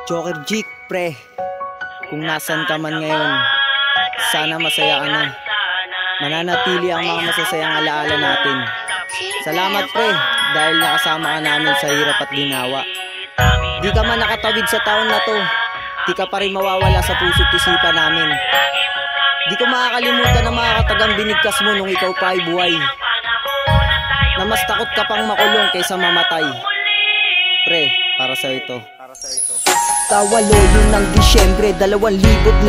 Joker Jik, pre, kung nasan ka man ngayon, sana masaya ka na. Mananatili ang mga masasayang alaala natin. Salamat, pre, dahil nakasama ka namin sa hirap at ginawa. Di ka man nakatawid sa taon na to, di ka pa rin mawawala sa puso't isipan namin. Di ko makakalimutan ang mga katagang binigkas mo nung ikaw pa ay buhay, na mas takot ka pang makulong kaysa mamatay. Pre, para sa ito. Kawalo yun ng Disyembre 2016,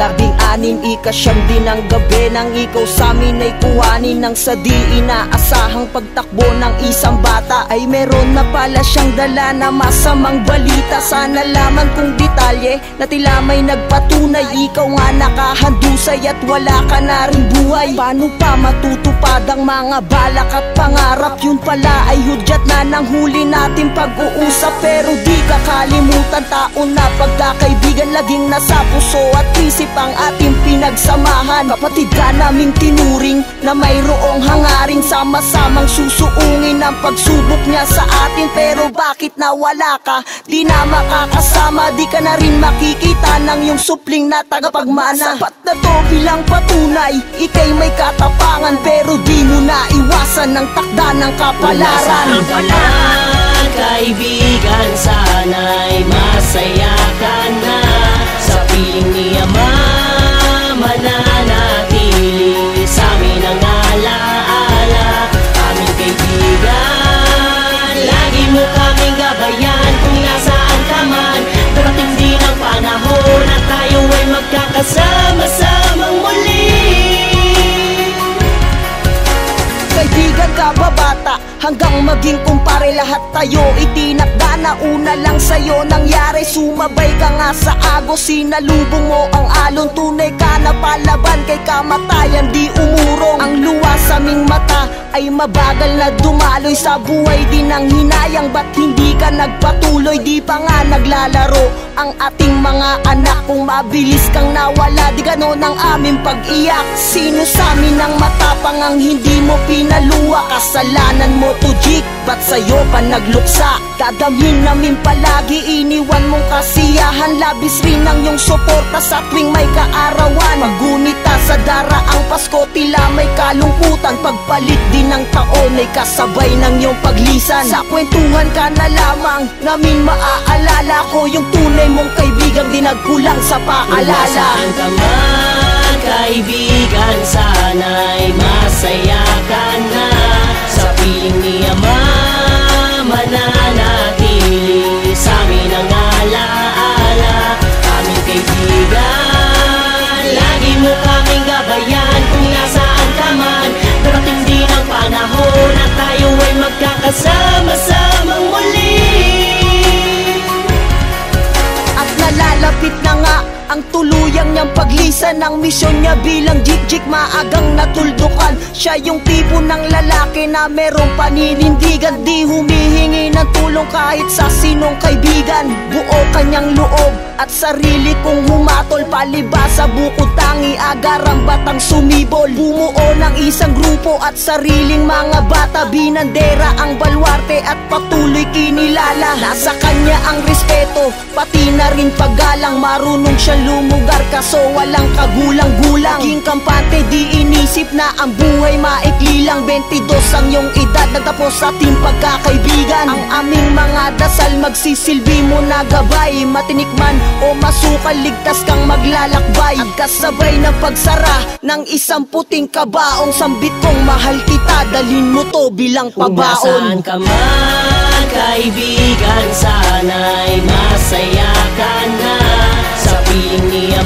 ikasyam din ang gabi nang ikaw sa'min ay kuhanin ng sa di inaasahang pagtakbo ng isang bata. Ay meron na pala siyang dala na masamang balita. Sana laman kung detalye na tila may nagpatunay. Ikaw nga nakahandusay at wala ka na rin buhay. Paano pa matutupad ang mga balak at pangarap? Yun pala ay hudyat na ng huli natin pag-uusap. Pero di kakalimutan, taon na pagkakaibigan laging nasa puso at isip ang ating pinagsamahan. Kapatid ka naming tinuring na mayroong hangaring sama-samang susuungin ang pagsubok niya sa atin. Pero bakit nawala ka? Di na makakasama, di ka na rin makikita ng iyong supling na tagapagmana. Sapat na to bilang patunay, ika'y may katapangan, pero di mo na iwasan ng takda ng kapalaran. Kaibigan, sana'y masaya ka na. Sa piling niya mananatili sa amin ang alaala. Aming kaibigan, lagi mo kaming gabayan kung nasaan ka man. Darating din ang panahon na tayo ay magkakasama-samang muli. Kaibigan ka ba bata? Hanggang maging kumpare, lahat tayo itinakda na una lang sa'yo nangyari. Sumabay ka nga sa agos, sinalubong mo ang alon. Tunay ka na palaban kay kamatayan, di umurong. Ang luha sa aming mata ay mabagal na dumaloy. Sa buhay din ang hinayang, ba't hindi ka nagpatuloy? Di pa nga naglalaro ang ating mga anak. Kung mabilis kang nawala, di ganon ang aming pag-iyak. Sino sa'min ang matapang ang hindi mo pinaluwa? Kasalanan mo to Jik, ba't sa'yo pa nagluksa? Dadamhin namin palagi, iniwan mong kasiyahan. Labis rin ang iyong suporta sa tuwing may kaarawan. Magunita sa daraang Pasko, tila may kalungkutan. Pagpalit din ng taon ay kasabay ng iyong paglisan. Sa kwentuhan ka na lamang namin maaalala ko yung tunay mong kaibigang di nagkulang sa paalala. Saan ka man, kaibigan, sana'y masaya ka na. Sa piling niya mananatili sa amin ang alaala. Aming kaibigan, lagi mo kaming gabayan kung nasaan ka man. Darating din ang panahon na tayo ay magkakasama-samang muli. At nalalapit na nga ang tuluyang niyang paglisan ng misyon niya bilang Jik. Maagang natuldukan, siya yung tipo ng lalaki na merong paninindigan. Di humihingi ng tulong kahit sa sinong kaibigan. Buo kanyang loob at sarili kong humatol. Palibasa bukod tangi, agarang batang sumibol. Bumuo ng isang grupo at sariling mga bata. Binandera ang balwarte at patuloy kinilala. Nasa kanya ang respeto, pati na rin paggalang. Marunong siya lumugar kaso walang kagulang-gulang. King kampante, di inisip na ang buhay maikli lang. 22 ang iyong edad, nagtapos ating pagkakaibigan. Ang aming mga dasal magsisilbi mo na gabay. Matinikman o masukal, ligtas kang maglalakbay. At kasabay na pagsara ng isang puting kabaong, sambit kong mahal kita, dalhin mo to bilang pabaon. Kung nasaan ka man, kaibigan, sana'y masaya ka na. Sa piling niya